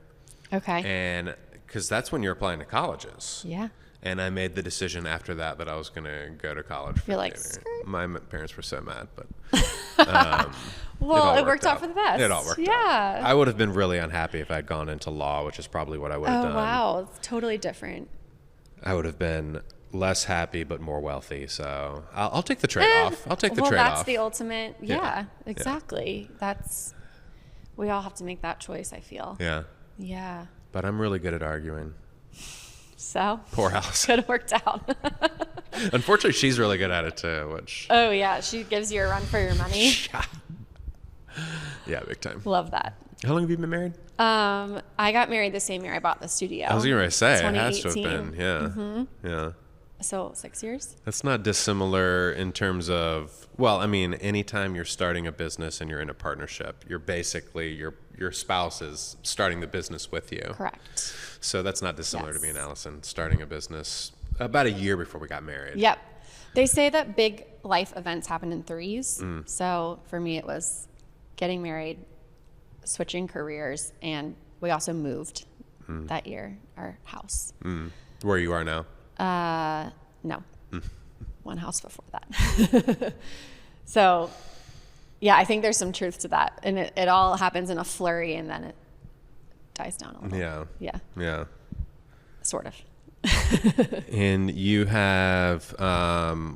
Okay. And because that's when you're applying to colleges. Yeah. And I made the decision after that I was going to go to college. You're like, my parents were so mad, but well, it worked out for the best. It all worked out. Yeah. I would have been really unhappy if I had gone into law, which is probably what I would have done. Oh, wow. It's totally different. I would have been less happy but more wealthy. So I'll take the trade-off. I'll take the trade-off. Well, that's the ultimate. Yeah, exactly. Yeah. We all have to make that choice, I feel. Yeah. Yeah. But I'm really good at arguing. So? Poor Alice. Could have worked out. Unfortunately, she's really good at it too, which... Oh, yeah. She gives you a run for your money. Yeah, big time. Love that. How long have you been married? I got married the same year I bought the studio. I was going to say, it has to have been. Yeah. Mm-hmm. Yeah. So 6 years? That's not dissimilar in terms of, well, I mean, anytime you're starting a business and you're in a partnership, you're basically, your spouse is starting the business with you. Correct. So that's not dissimilar to me and Allison starting a business about a year before we got married. Yep. They say that big life events happen in threes. So for me, it was getting married, switching careers, and we also moved that year, our house. Where you are now? No. One house before that. So, yeah, I think there's some truth to that. And it all happens in a flurry, and then dies down a little. Yeah. Yeah. Yeah. Sort of. And you have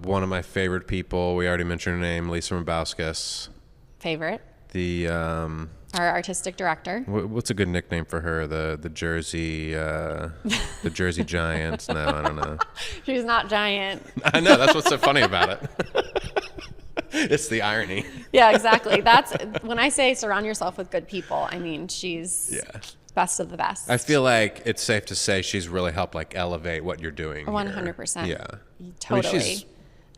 one of my favorite people. We already mentioned her name, Lisa Rabowskis. Favorite. The our artistic director. What's a good nickname for her? The Jersey the Jersey Giant? No, I don't know. She's not giant. I know, that's what's so funny about it. It's the irony. Yeah, exactly. That's when I say surround yourself with good people. I mean, she's best of the best. I feel like it's safe to say she's really helped like elevate what you're doing. 100%. Yeah, totally.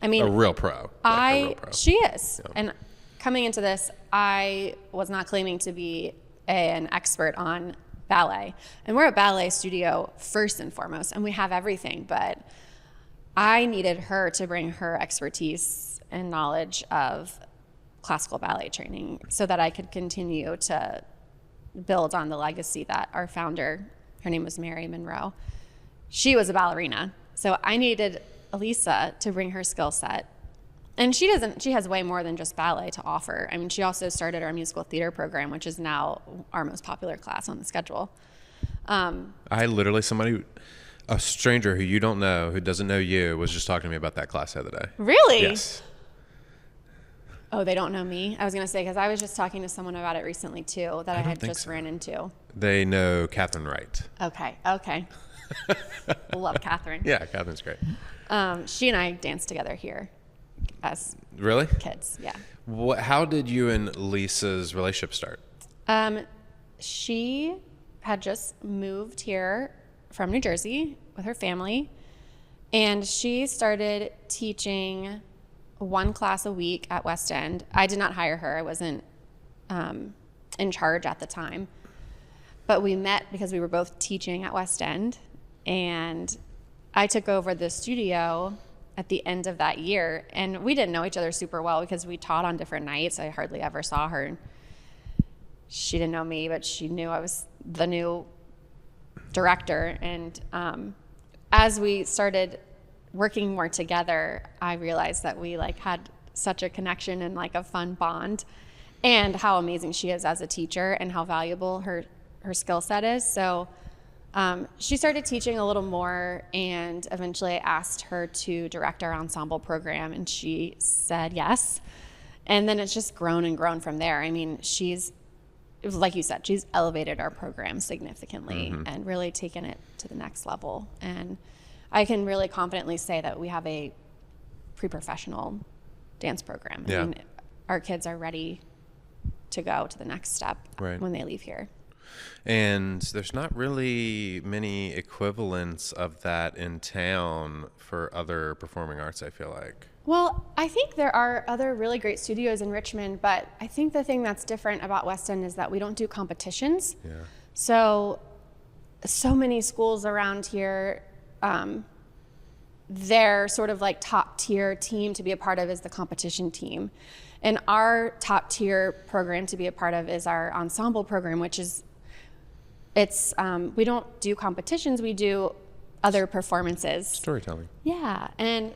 I mean, a real pro. A real pro. She is. Yeah. And coming into this, I was not claiming to be an expert on ballet, and we're a ballet studio first and foremost, and we have everything. But I needed her to bring her expertise and knowledge of classical ballet training so that I could continue to build on the legacy that our founder, her name was Mary Monroe, she was a ballerina. So I needed Elisa to bring her skill set. And she has way more than just ballet to offer. I mean, she also started our musical theater program, which is now our most popular class on the schedule. I literally, a stranger who you don't know, who doesn't know you, was just talking to me about that class the other day. Really? Yes. Oh, they don't know me? I was going to say, because I was just talking to someone about it recently, too, that I had just ran into. They know Catherine Wright. Okay. Love Catherine. Yeah, Catherine's great. She and I danced together here as kids, yeah. How did you and Lisa's relationship start? She had just moved here from New Jersey with her family, and she started teaching one class a week at West End. I did not hire her. I wasn't in charge at the time. But we met because we were both teaching at West End, and I took over the studio at the end of that year, and we didn't know each other super well because we taught on different nights. I hardly ever saw her. She didn't know me, but she knew I was the new director. And as we started working more together, I realized that we had such a connection and a fun bond, and how amazing she is as a teacher and how valuable her skill set is. So she started teaching a little more, and eventually I asked her to direct our ensemble program, and she said yes. And then it's just grown and grown from there. I mean, like you said, she's elevated our program significantly and really taken it to the next level. And I can really confidently say that we have a pre-professional dance program. I mean, our kids are ready to go to the next step when they leave here. And there's not really many equivalents of that in town for other performing arts, I feel like. Well, I think there are other really great studios in Richmond, but I think the thing that's different about West End is that we don't do competitions. Yeah. So many schools around here, their sort of top tier team to be a part of is the competition team. And our top tier program to be a part of is our ensemble program, which is, we don't do competitions, we do other performances. Storytelling. Yeah. And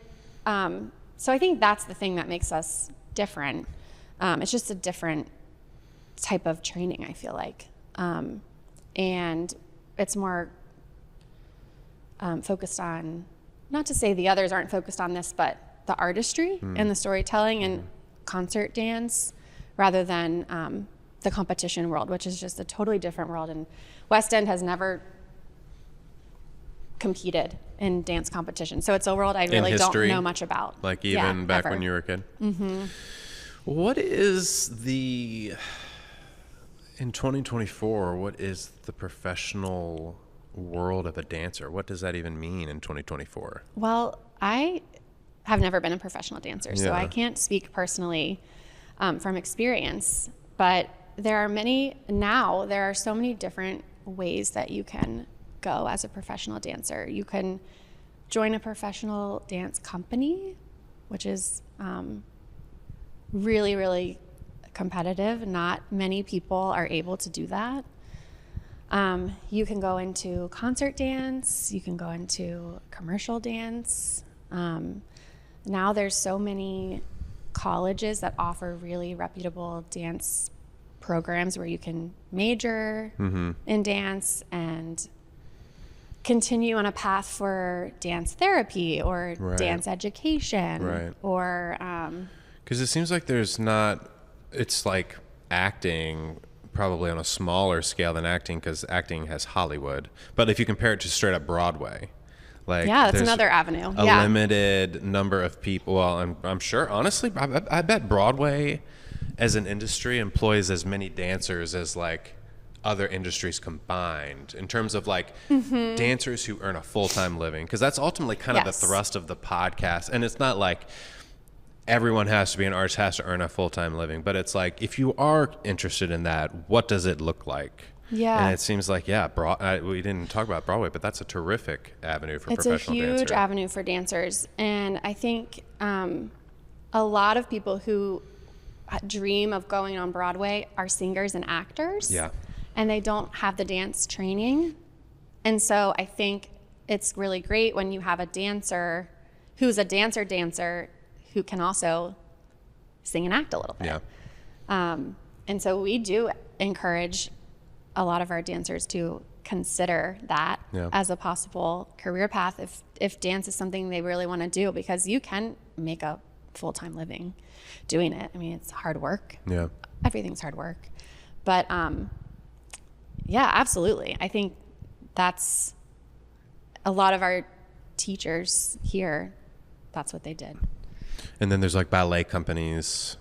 so I think that's the thing that makes us different. It's just a different type of training, I feel like. And it's more focused on, not to say the others aren't focused on this, but the artistry and the storytelling and concert dance rather than the competition world, which is just a totally different world. And West End has never competed in dance competition. So it's a world I really don't know much about. Like even back when you were a kid? Mm-hmm. What is in 2024, what is the professional world of a dancer? What does that even mean in 2024? Well, I have never been a professional dancer, so I can't speak personally from experience, but there are so many different ways that you can go as a professional dancer. You can join a professional dance company, which is really, really competitive. Not many people are able to do that. You can go into concert dance. You can go into commercial dance. Now there's so many colleges that offer really reputable dance programs where you can major in dance and continue on a path for dance therapy or dance education or because it seems like it's like acting probably on a smaller scale than acting, because acting has Hollywood, but if you compare it to straight up Broadway, like that's another avenue, a limited number of people. Well, I'm sure, honestly, I bet Broadway as an industry employs as many dancers as like other industries combined, in terms of like dancers who earn a full-time living, because that's ultimately kind of the thrust of the podcast. And it's not like everyone has to be an artist, has to earn a full-time living, but it's like, if you are interested in that, what does it look like? And it sees like, we didn't talk about Broadway, but that's a terrific avenue for professional dancers. It's a huge avenue for dancers. And I think a lot of people who dream of going on Broadway are singers and actors. And they don't have the dance training. And so I think it's really great when you have a dancer who's a dancer who can also sing and act a little bit. And so we do encourage a lot of our dancers to consider that as a possible career path if dance is something they really want to do, because you can make a full-time living doing it. I mean, it's hard work. Everything's hard work. But absolutely. I think that's a lot of our teachers here, that's what they did. And then there's like ballet companies,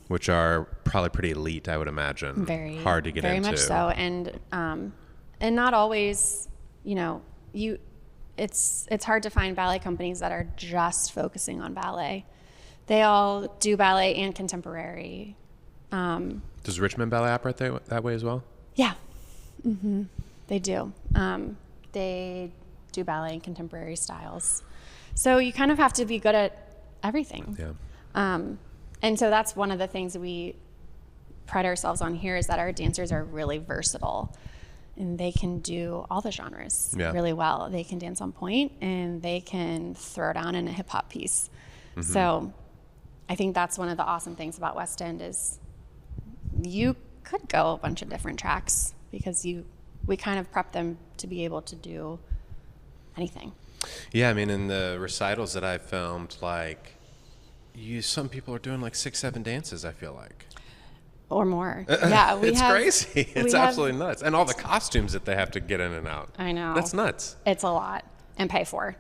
which are probably pretty elite, I would imagine. Very hard to get into. Very much so. And not always, it's hard to find ballet companies that are just focusing on ballet. They all do ballet and contemporary. Does Richmond Ballet operate that way as well? Yeah. They do. They do ballet and contemporary styles. So you kind of have to be good at everything. And so that's one of the things we pride ourselves on here, is that our dancers are really versatile and they can do all the genres really well. They can dance on point and they can throw down in a hip hop piece. So I think that's one of the awesome things about West End, is you could go a bunch of different tracks, because we kind of prep them to be able to do anything. I mean, in the recitals that I've filmed, like some people are doing like 6-7 dances, I feel like, or more. It's crazy. It's absolutely nuts. And all the costumes that they have to get in and out. I know, that's nuts. It's a lot, and pay for.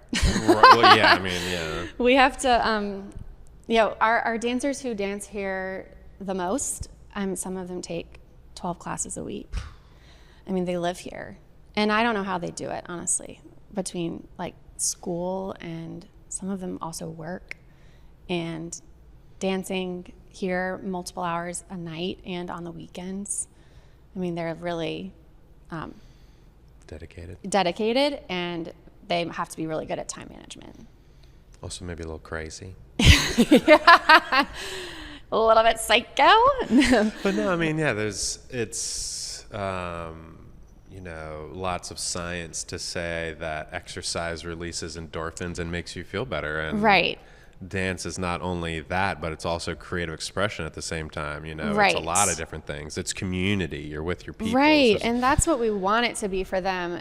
We have to our dancers who dance here the most, some of them take 12 classes a week. I mean, they live here, and I don't know how they do it, honestly, between like school, and some of them also work, and dancing here multiple hours a night and on the weekends. I mean, they're really dedicated, and they have to be really good at time management. Also maybe a little crazy. A little bit psycho. But no, I mean, lots of science to say that exercise releases endorphins and makes you feel better. And dance is not only that, but it's also creative expression at the same time. It's a lot of different things. It's community. You're with your people. And that's what we want it to be for them.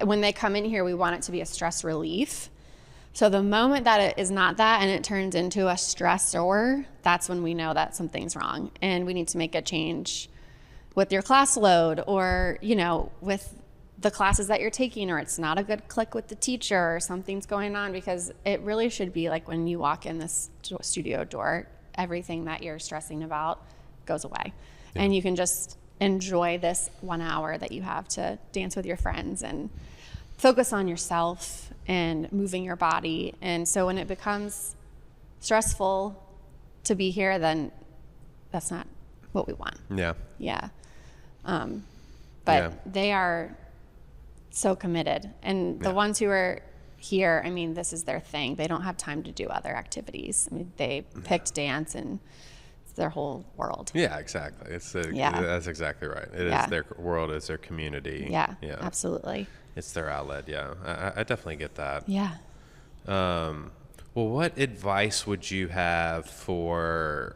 When they come in here, we want it to be a stress relief. So the moment that it is not that, and it turns into a stressor, that's when we know that something's wrong, and we need to make a change with your class load, or with the classes that you're taking, or it's not a good click with the teacher, or something's going on, because it really should be like when you walk in this studio door, everything that you're stressing about goes away, and you can just enjoy this 1 hour that you have to dance with your friends and focus on yourself and moving your body. And so when it becomes stressful to be here, then that's not what we want. But they are so committed, and the ones who are here, I mean, this is their thing. They don't have time to do other activities. I mean, they picked dance, and it's their whole world. Exactly. That's exactly right. It is their world. It's their community. Absolutely. It's their outlet. I definitely get that. Well, what advice would you have for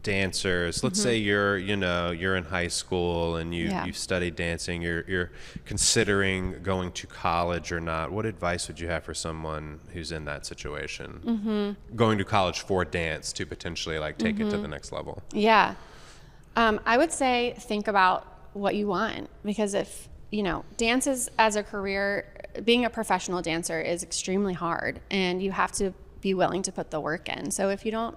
dancers, let's say you're in high school and you've studied dancing, you're considering going to college or not, what advice would you have for someone who's in that situation, going to college for dance to potentially like take it to the next level? Yeah. I would say think about what you want, because if, dance is, as a career, being a professional dancer is extremely hard, and you have to be willing to put the work in. So if you don't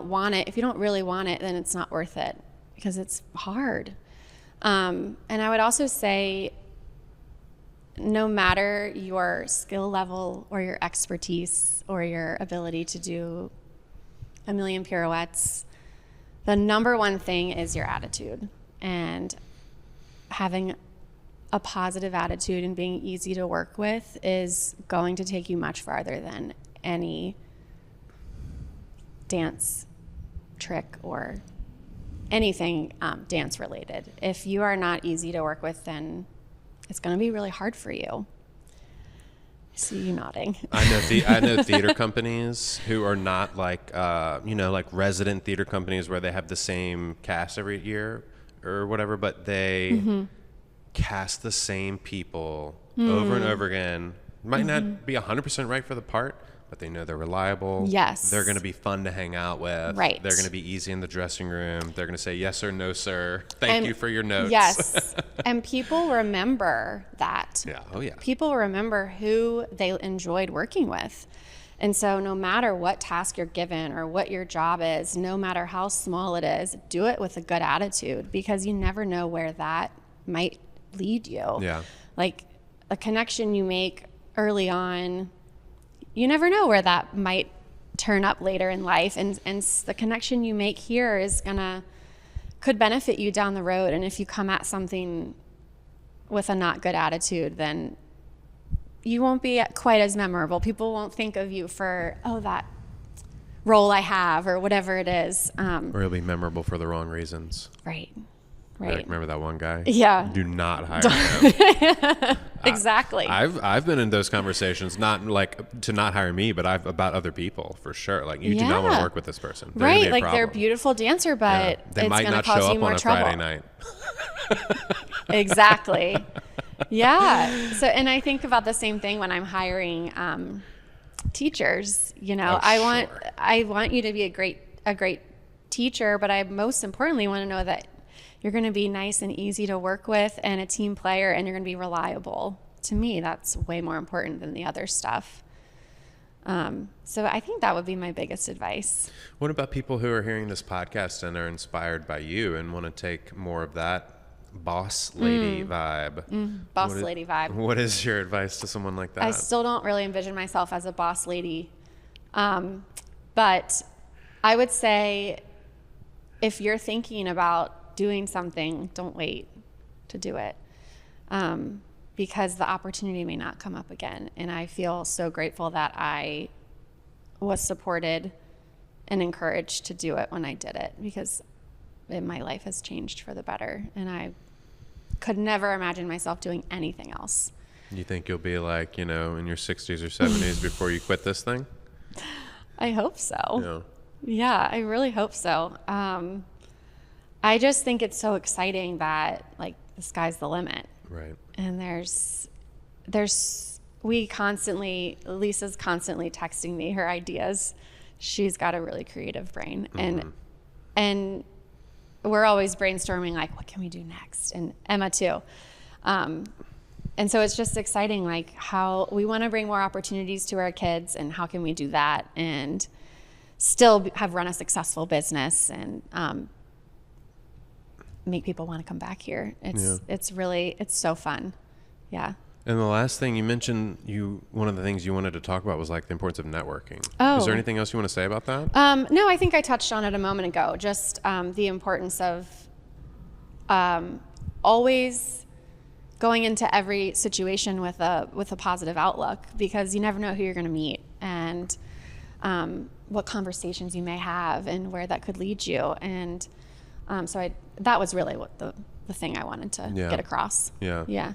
want it, if you don't really want it, then it's not worth it, because it's hard. And I would also say, no matter your skill level or your expertise or your ability to do a million pirouettes, the number one thing is your attitude. And having a positive attitude and being easy to work with is going to take you much farther than any dance trick or anything dance related. If you are not easy to work with, then it's going to be really hard for you. I see you nodding. I know theater companies who are not like like resident theater companies where they have the same cast every year or whatever, but they cast the same people over and over again. Might not be 100% right for the part, but they know they're reliable. Yes. They're going to be fun to hang out with. Right. They're going to be easy in the dressing room. They're going to say yes or no, sir. Thank you for your notes. Yes. And people remember that. Yeah. Oh, yeah. People remember who they enjoyed working with. And so no matter what task you're given or what your job is, no matter how small it is, do it with a good attitude, because you never know where that might lead you. Yeah. Like a connection you make early on, you never know where that might turn up later in life. And the connection you make here could benefit you down the road. And if you come at something with a not good attitude, then you won't be quite as memorable. People won't think of you for, that role I have or whatever it is. Or you'll be memorable for the wrong reasons. Right. Like, remember that one guy? Yeah. Do not hire him. Exactly. I've been in those conversations, not like to not hire me, but about other people for sure. Like you do not want to work with this person. They're right. Like they're a beautiful dancer, but they might not show up on a Friday night. Exactly. Yeah. So, and I think about the same thing when I'm hiring teachers. I want you to be a great teacher, but I most importantly want to know that you're going to be nice and easy to work with and a team player, and you're going to be reliable. To me, that's way more important than the other stuff. So I think that would be my biggest advice. What about people who are hearing this podcast and are inspired by you and want to take more of that boss lady vibe? Boss lady vibe. What is your advice to someone like that? I still don't really envision myself as a boss lady. But I would say if you're thinking about doing something, don't wait to do it, because the opportunity may not come up again. And I feel so grateful that I was supported and encouraged to do it when I did it, because my life has changed for the better, and I could never imagine myself doing anything else. You think you'll be like, in your 60s or 70s before you quit this thing? I hope so. Yeah, I really hope so. I just think it's so exciting that like the sky's the limit. Right. And Lisa's constantly texting me her ideas. She's got a really creative brain, and we're always brainstorming like, what can we do next? And Emma too. And so it's just exciting, like how we want to bring more opportunities to our kids, and how can we do that and still have run a successful business and make people want to come back here. It's so fun. Yeah. And the last thing you mentioned, one of the things you wanted to talk about was like the importance of networking. Oh. Is there anything else you want to say about that? No, I think I touched on it a moment ago. Just the importance of always going into every situation with a positive outlook, because you never know who you're going to meet and what conversations you may have and where that could lead you. And that was really what the thing I wanted to get across. Yeah. Yeah.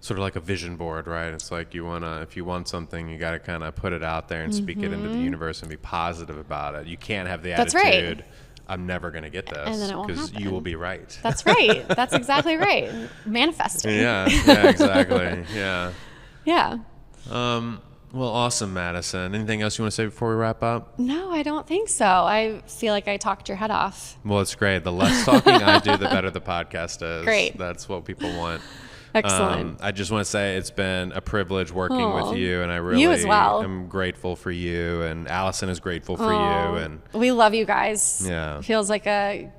Sort of like a vision board, right? It's like if you want something, you got to kind of put it out there and speak it into the universe and be positive about it. You can't have the attitude, I'm never going to get this. And then it won't because happen. you will be right. That's right. That's exactly right. Manifesting. Yeah, exactly. Yeah. Yeah. Well, awesome, Madison. Anything else you want to say before we wrap up? No, I don't think so. I feel like I talked your head off. Well, it's great. The less talking I do, the better the podcast is. Great. That's what people want. Excellent. I just want to say it's been a privilege working with you, and I really You as well. am grateful for you, and Allison is grateful for you. And we love you guys. Yeah. It feels like a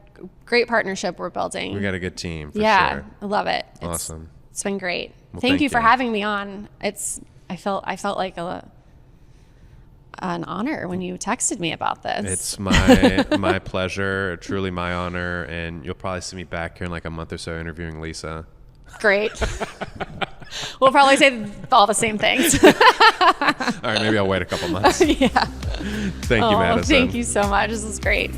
great partnership we're building. we got a good team, for yeah, sure. I love it. Awesome. It's been great. Well, thank you for you. having me on. I felt like an honor when you texted me about this. It's my pleasure, truly my honor, and you'll probably see me back here in like a month or so interviewing Lisa. Great. We'll probably say all the same things. All right, maybe I'll wait a couple months. Yeah. Thank you, Madison. Thank you so much. This is great.